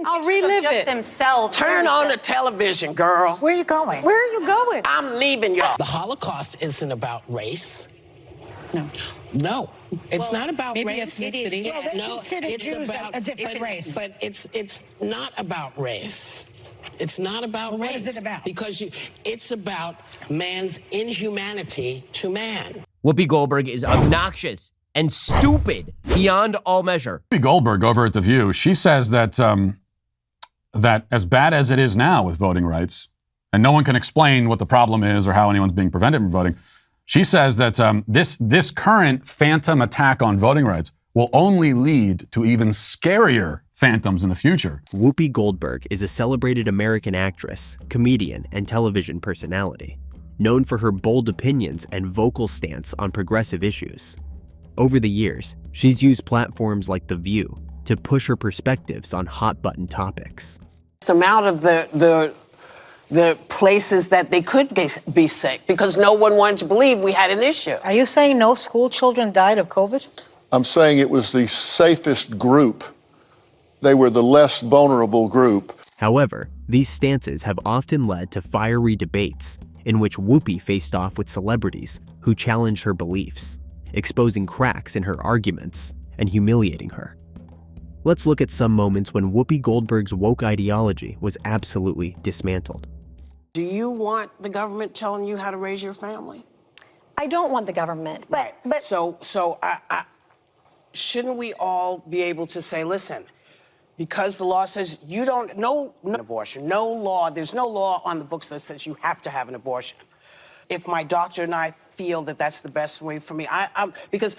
taking I'll pictures relive of just it. themselves. Turn on the television, girl. Where are you going? Where are you going? I'm leaving y'all. The Holocaust isn't about race. No. No, it's not about maybe race. ethnicity. Well, they No, consider it's Jews about a different race. But it's not about race. It's not about race. What is it about? Because it's about man's inhumanity to man. Whoopi Goldberg is obnoxious and stupid beyond all measure. Whoopi Goldberg over at The View, she says that that as bad as it is now with voting rights, and no one can explain what the problem is or how anyone's being prevented from voting, she says that this current phantom attack on voting rights will only lead to even scarier phantoms in the future. Whoopi Goldberg is a celebrated American actress, comedian, and television personality, known for her bold opinions and vocal stance on progressive issues. Over the years, she's used platforms like The View to push her perspectives on hot-button topics. Them out of the places that they could be sick because no one wanted to believe we had an issue. Are you saying no school children died of COVID? I'm saying it was the safest group. They were the less vulnerable group. However, these stances have often led to fiery debates in which Whoopi faced off with celebrities who challenged her beliefs, exposing cracks in her arguments and humiliating her. Let's look at some moments when Whoopi Goldberg's woke ideology was absolutely dismantled. Do you want the government telling you how to raise your family? I don't want the government, but So shouldn't we all be able to say, listen, because the law says you don't, no abortion, no law, there's no law on the books that says you have to have an abortion. If my doctor and I feel that that's the best way for me, because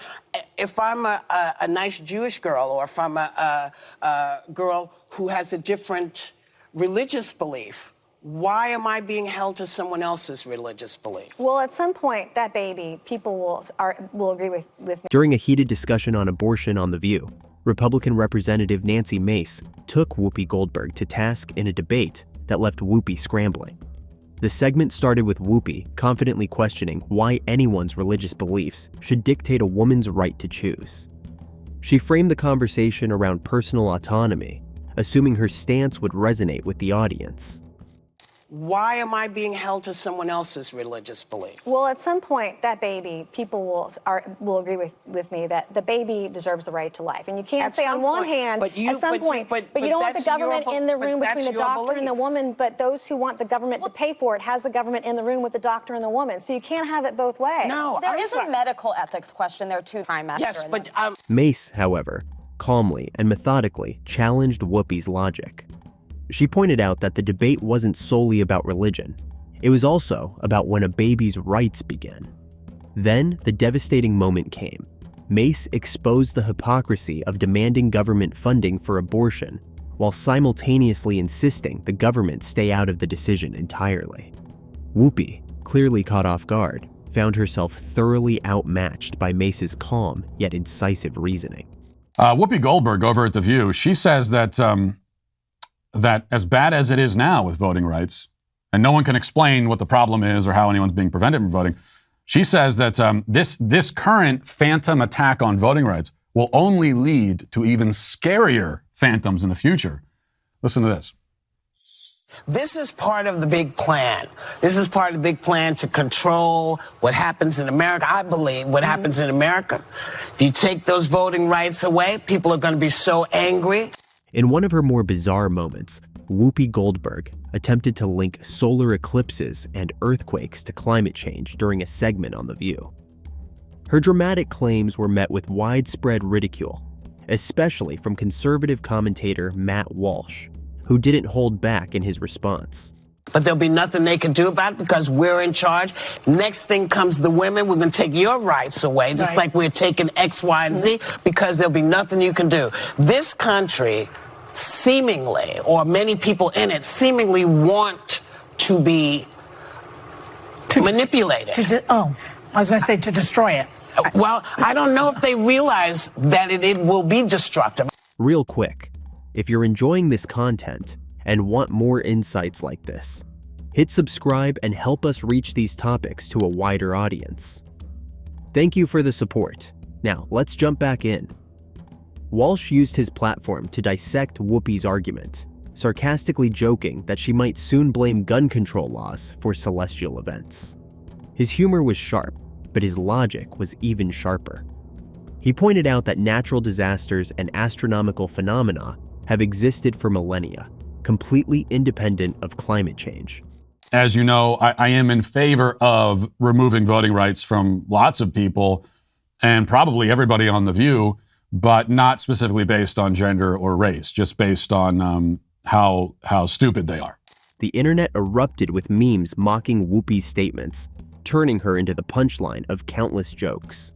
if I'm a nice Jewish girl or if I'm a girl who has a different religious belief, why am I being held to someone else's religious belief? well, at some point, that baby, people will agree with me. During a heated discussion on abortion on The View, Republican Representative Nancy Mace took Whoopi Goldberg to task in a debate that left Whoopi scrambling. The segment started with Whoopi confidently questioning why anyone's religious beliefs should dictate a woman's right to choose. She framed the conversation around personal autonomy, assuming her stance would resonate with the audience. Why am I being held to someone else's religious belief? Well, at some point, that baby, people will agree with me that the baby deserves the right to life. And you can't At say on some one point. hand, But you- at some but you- point, but- but you but don't want the that's your government be- in the but room that's between the your doctor and the belief. woman, but those who want the government to pay for it has the government in the room with the doctor and the woman. So you can't have it both ways. No, There I'm is a sorry. medical ethics question there too, Prime Minister. Yes, but Mace, however, calmly and methodically challenged Whoopi's logic. She pointed out that the debate wasn't solely about religion. It was also about when a baby's rights begin. Then the devastating moment came. Mace exposed the hypocrisy of demanding government funding for abortion while simultaneously insisting the government stay out of the decision entirely. Whoopi, clearly caught off guard, found herself thoroughly outmatched by Mace's calm yet incisive reasoning. Whoopi Goldberg over at The View, she says that that as bad as it is now with voting rights, and no one can explain what the problem is or how anyone's being prevented from voting, she says that this current phantom attack on voting rights will only lead to even scarier phantoms in the future. Listen to this. this is part of the big plan. This is part of the big plan to control what happens in America. I believe what happens in America. If you take those voting rights away, people are going to be so angry. In one of her more bizarre moments, Whoopi Goldberg attempted to link solar eclipses and earthquakes to climate change during a segment on The View. Her dramatic claims were met with widespread ridicule, especially from conservative commentator Matt Walsh, who didn't hold back in his response. But there'll be nothing they can do about it because we're in charge. Next thing comes the women. We're going to take your rights away, just like we're taking X, Y, and Z, because there'll be nothing you can do. This country seemingly, or many people in it, seemingly want to be manipulated. I was going to say to destroy it. Well, I don't know if they realize that it will be destructive. Real quick, if you're enjoying this content and want more insights like this, hit subscribe and help us reach these topics to a wider audience. Thank you for the support. Now, let's jump back in. Walsh used his platform to dissect Whoopi's argument, sarcastically joking that she might soon blame gun control laws for celestial events. His humor was sharp, but his logic was even sharper. He pointed out that natural disasters and astronomical phenomena have existed for millennia, completely independent of climate change. As you know, I am in favor of removing voting rights from lots of people and probably everybody on The View, but not specifically based on gender or race, just based on how stupid they are. The internet erupted with memes mocking Whoopi's statements, turning her into the punchline of countless jokes.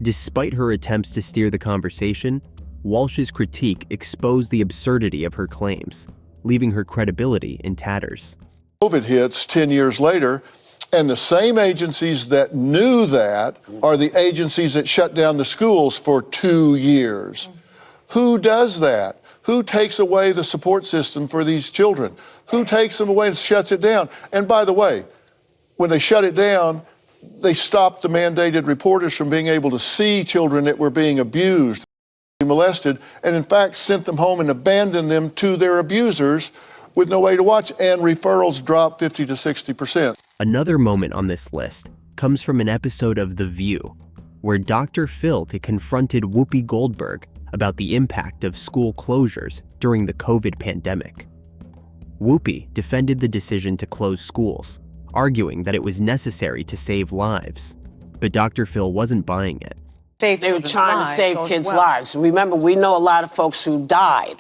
Despite her attempts to steer the conversation, Walsh's critique exposed the absurdity of her claims, leaving her credibility in tatters. COVID hits 10 years later, and the same agencies that knew that are the agencies that shut down the schools for 2 years. Who does that? Who takes away the support system for these children? Who takes them away and shuts it down? And by the way, when they shut it down, they stopped the mandated reporters from being able to see children that were being abused, molested, and in fact sent them home and abandoned them to their abusers with no way to watch, and referrals dropped 50 to 60%. Another moment on this list comes from an episode of The View, where Dr. Phil confronted Whoopi Goldberg about the impact of school closures during the COVID pandemic. Whoopi defended the decision to close schools, arguing that it was necessary to save lives. But Dr. Phil wasn't buying it. They were trying to save kids' lives. Remember, we know a lot of folks who died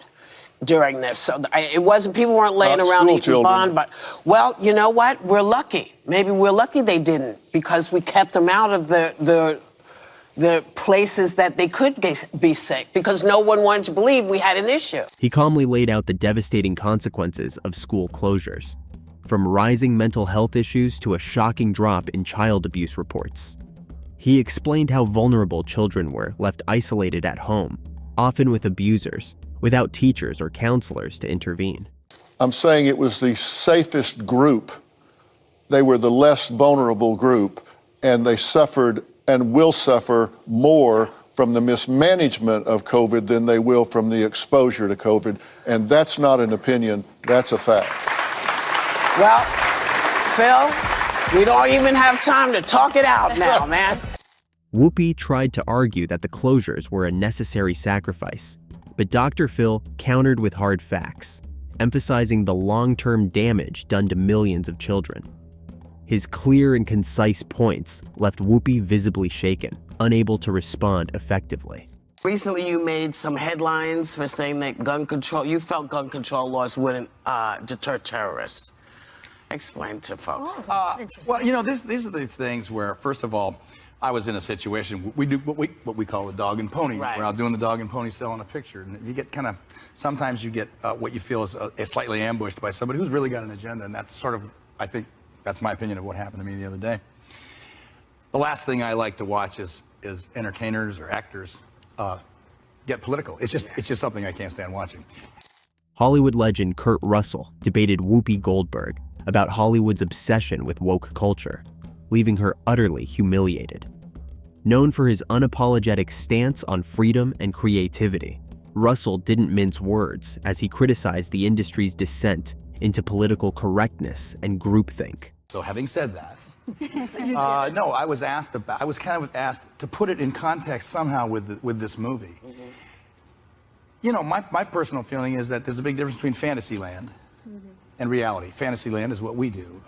during this. So it wasn't, people weren't laying around eating bond, but, well, you know what? We're lucky. Maybe we're lucky they didn't, because we kept them out of the places that they could be sick, because no one wanted to believe we had an issue. He calmly laid out the devastating consequences of school closures, from rising mental health issues to a shocking drop in child abuse reports. He explained how vulnerable children were left isolated at home, often with abusers, without teachers or counselors to intervene. I'm saying it was the safest group. They were the less vulnerable group, and they suffered and will suffer more from the mismanagement of COVID than they will from the exposure to COVID. And that's not an opinion, that's a fact. Well, Phil, we don't even have time to talk it out now, man. Whoopi tried to argue that the closures were a necessary sacrifice, but Dr. Phil countered with hard facts, emphasizing the long-term damage done to millions of children. His clear and concise points left Whoopi visibly shaken, unable to respond effectively. Recently, you made some headlines for saying that you felt gun control laws wouldn't deter terrorists. Explain to folks. Well, you know, these are these things where, first of all, I was in a situation, we do what we call the dog and pony. Right. We're out doing the dog and pony selling a picture, and you get sometimes you get what you feel is slightly ambushed by somebody who's really got an agenda, and that's sort of, I think, that's my opinion of what happened to me the other day. The last thing I like to watch is entertainers or actors get political. It's just something I can't stand watching. Hollywood legend Kurt Russell debated Whoopi Goldberg about Hollywood's obsession with woke culture, leaving her utterly humiliated. Known for his unapologetic stance on freedom and creativity, Russell didn't mince words as he criticized the industry's descent into political correctness and groupthink. So having said that, no, I was kind of asked to put it in context somehow with this movie. Mm-hmm. You know, my personal feeling is that there's a big difference between Fantasyland and reality. Fantasyland is what we do.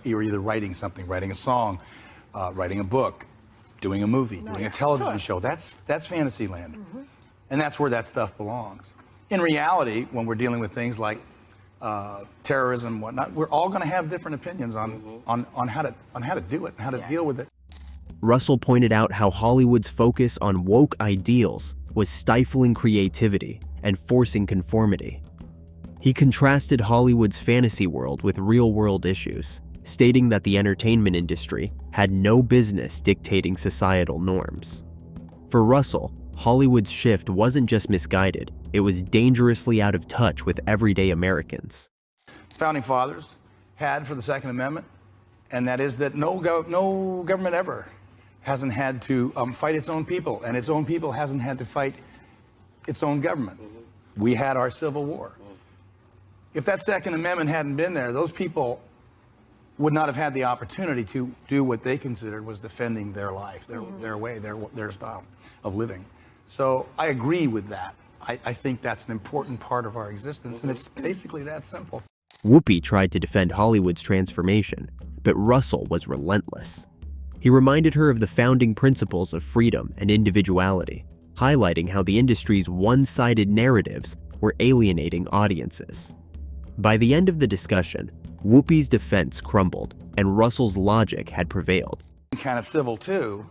You're either writing something, writing a song, writing a book, doing a movie, doing a television show. That's Fantasyland. Mm-hmm. And that's where that stuff belongs. In reality, when we're dealing with things like terrorism and whatnot, we're all going to have different opinions on how to do it, and how to deal with it. Russell pointed out how Hollywood's focus on woke ideals was stifling creativity and forcing conformity. He contrasted Hollywood's fantasy world with real-world issues, stating that the entertainment industry had no business dictating societal norms. For Russell, Hollywood's shift wasn't just misguided, it was dangerously out of touch with everyday Americans. Founding fathers had for the Second Amendment, and that is that no government ever hasn't had to fight its own people, and its own people hasn't had to fight its own government. We had our Civil War. If that Second Amendment hadn't been there, those people would not have had the opportunity to do what they considered was defending their life, their way, their style of living. So I agree with that. I think that's an important part of our existence, and it's basically that simple. Whoopi tried to defend Hollywood's transformation, but Russell was relentless. He reminded her of the founding principles of freedom and individuality, highlighting how the industry's one-sided narratives were alienating audiences. By the end of the discussion, Whoopi's defense crumbled, and Russell's logic had prevailed. Kind of civil too,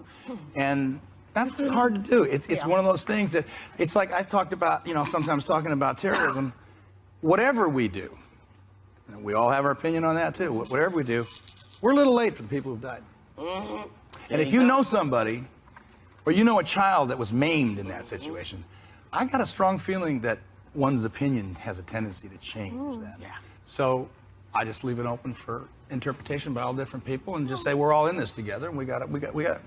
and that's hard to do. It's one of those things that, it's like I talked about, sometimes talking about terrorism. Whatever we do, and we all have our opinion on that too, whatever we do, we're a little late for the people who've died. And if you know somebody, or you know a child that was maimed in that situation, I got a strong feeling that one's opinion has a tendency to change that. Yeah. So I just leave it open for interpretation by all different people and just say we're all in this together and we got it,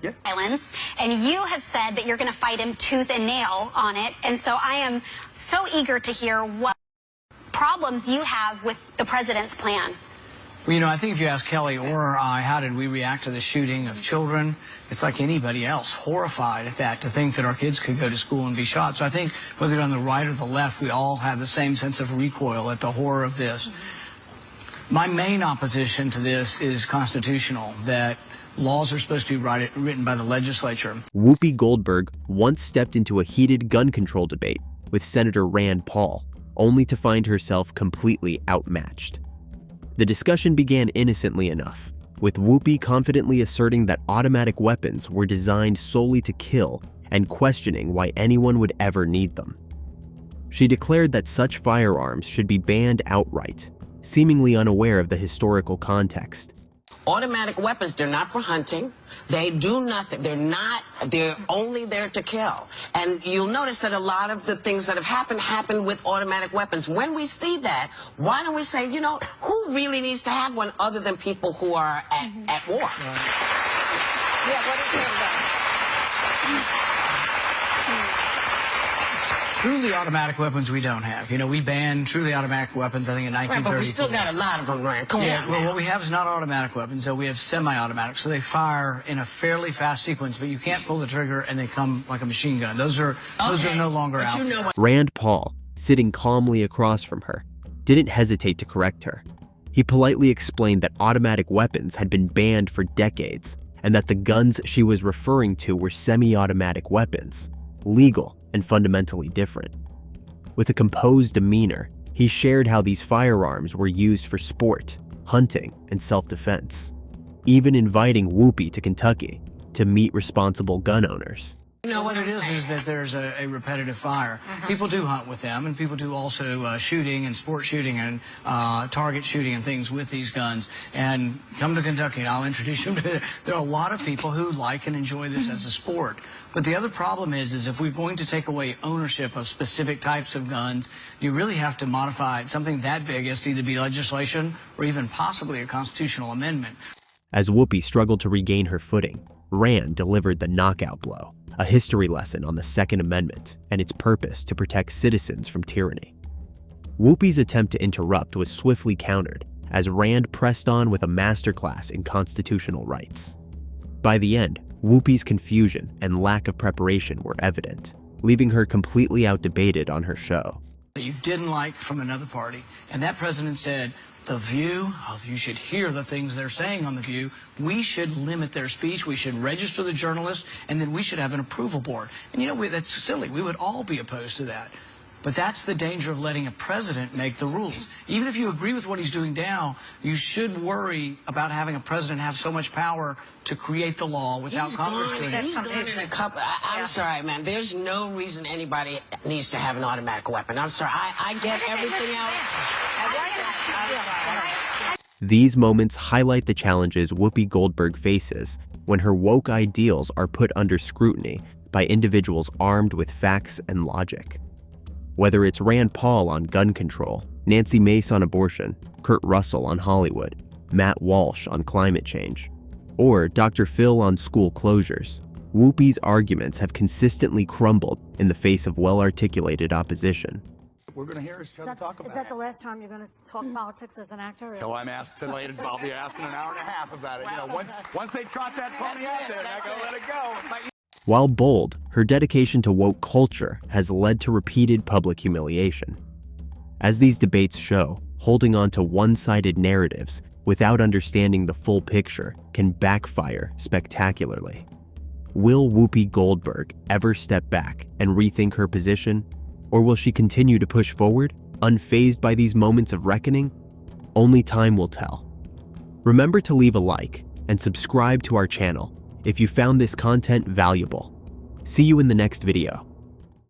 yeah. Violence, and you have said that you're going to fight him tooth and nail on it, and so I am so eager to hear what problems you have with the president's plan. Well, I think if you ask Kelly or I, how did we react to the shooting of children? It's like anybody else, horrified at that, to think that our kids could go to school and be shot. So I think whether you're on the right or the left, we all have the same sense of recoil at the horror of this. My main opposition to this is constitutional, that laws are supposed to be written by the legislature. Whoopi Goldberg once stepped into a heated gun control debate with Senator Rand Paul, only to find herself completely outmatched. The discussion began innocently enough, with Whoopi confidently asserting that automatic weapons were designed solely to kill and questioning why anyone would ever need them. She declared that such firearms should be banned outright, seemingly unaware of the historical context. Automatic weapons, they're not for hunting. They do nothing. They're only there to kill. And you'll notice that a lot of the things that have happened with automatic weapons. When we see that, why don't we say, who really needs to have one other than people who are at war? Yeah, what is that? Truly automatic weapons we don't have. We banned truly automatic weapons, I think, in 1932. Right, but we still got a lot of them, Rand. Come on. Well, what we have is not automatic weapons, so we have semi-automatic. So they fire in a fairly fast sequence, but you can't pull the trigger and they come like a machine gun. Those are no longer out. Rand Paul, sitting calmly across from her, didn't hesitate to correct her. He politely explained that automatic weapons had been banned for decades, and that the guns she was referring to were semi-automatic weapons, legal and fundamentally different. With a composed demeanor, he shared how these firearms were used for sport, hunting, and self-defense, even inviting Whoopi to Kentucky to meet responsible gun owners. What it is that there's a repetitive fire. People do hunt with them, and people do also shooting and sport shooting and target shooting and things with these guns. And come to Kentucky, and I'll introduce you to there are a lot of people who like and enjoy this as a sport. But the other problem is if we're going to take away ownership of specific types of guns, you really have to modify something that big as to either be legislation or even possibly a constitutional amendment. As Whoopi struggled to regain her footing, Rand delivered the knockout blow, a history lesson on the Second Amendment and its purpose to protect citizens from tyranny. Whoopi's attempt to interrupt was swiftly countered as Rand pressed on with a masterclass in constitutional rights. By the end, Whoopi's confusion and lack of preparation were evident, leaving her completely outdebated on her show. That you didn't like from another party, and that president said, The View, you should hear the things they're saying on The View. We should limit their speech. We should register the journalists, and then we should have an approval board. And that's silly. We would all be opposed to that. But that's the danger of letting a president make the rules. Even if you agree with what he's doing now, you should worry about having a president have so much power to create the law without Congress doing it. He's gone in a couple. I'm sorry, man. There's no reason anybody needs to have an automatic weapon. I'm sorry. I get everything else. These moments highlight the challenges Whoopi Goldberg faces when her woke ideals are put under scrutiny by individuals armed with facts and logic. Whether it's Rand Paul on gun control, Nancy Mace on abortion, Kurt Russell on Hollywood, Matt Walsh on climate change, or Dr. Phil on school closures, Whoopi's arguments have consistently crumbled in the face of well-articulated opposition. we're going to hear each other talk about it. Is that the last time you're going to talk politics as an actor? Until I'm asked to later, I'll be asked in an hour and a half about it. You know, once they trot that pony out there, they're not going to let it go. While bold, her dedication to woke culture has led to repeated public humiliation. As these debates show, holding on to one-sided narratives without understanding the full picture can backfire spectacularly. Will Whoopi Goldberg ever step back and rethink her position? Or will she continue to push forward, unfazed by these moments of reckoning? Only time will tell. Remember to leave a like and subscribe to our channel if you found this content valuable. See you in the next video.